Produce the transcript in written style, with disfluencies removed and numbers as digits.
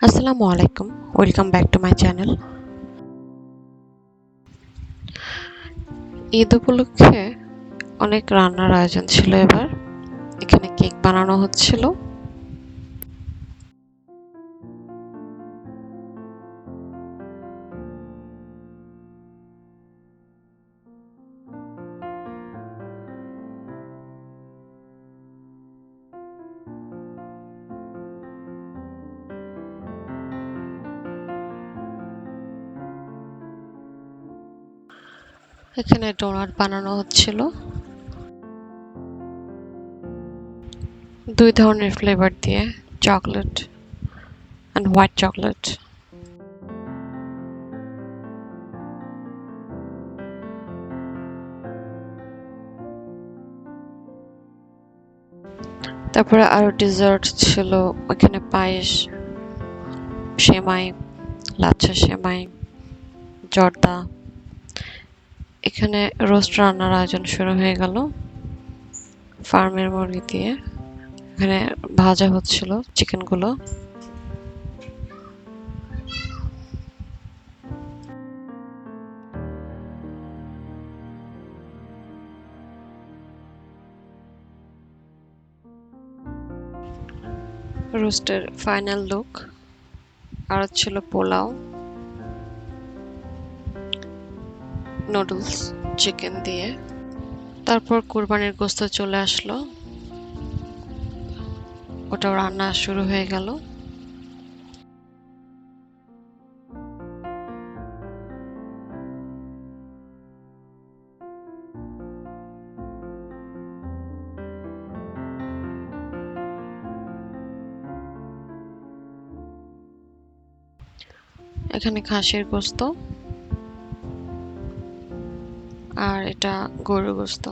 আসসালামু আলাইকুম, welcome back to my channel. Eid উপলক্ষে অনেক রান্নার আয়োজন ছিল এবার। এখানে কেক বানানো হচ্ছিল। এখানে ডোনাট বানানো হচ্ছিল দুই ধরনের ফ্লেভার দিয়ে, চকলেট অ্যান্ড হোয়াইট চকলেট। তারপরে আরো ডেজার্ট ছিল, ওখানে পায়েস, সেমাই, লাচ্ছা সেমাই, জর্দা। এখানে রোস্ট রান্নার আয়োজন শুরু হয়ে গেল ফার্মের মুরগি দিয়ে। এখানে ভাজা হচ্ছিল চিকেনগুলো। রোস্টের ফাইনাল লুক। আর ছিল পোলাও, নুডলস, চিকেন দিয়ে। তারপর কুরবানির গোশত চলে আসলো, ওটাও রান্না শুরু হয়ে গেল। এখানে খাসির গোশত আর এটা গরুর গোশত।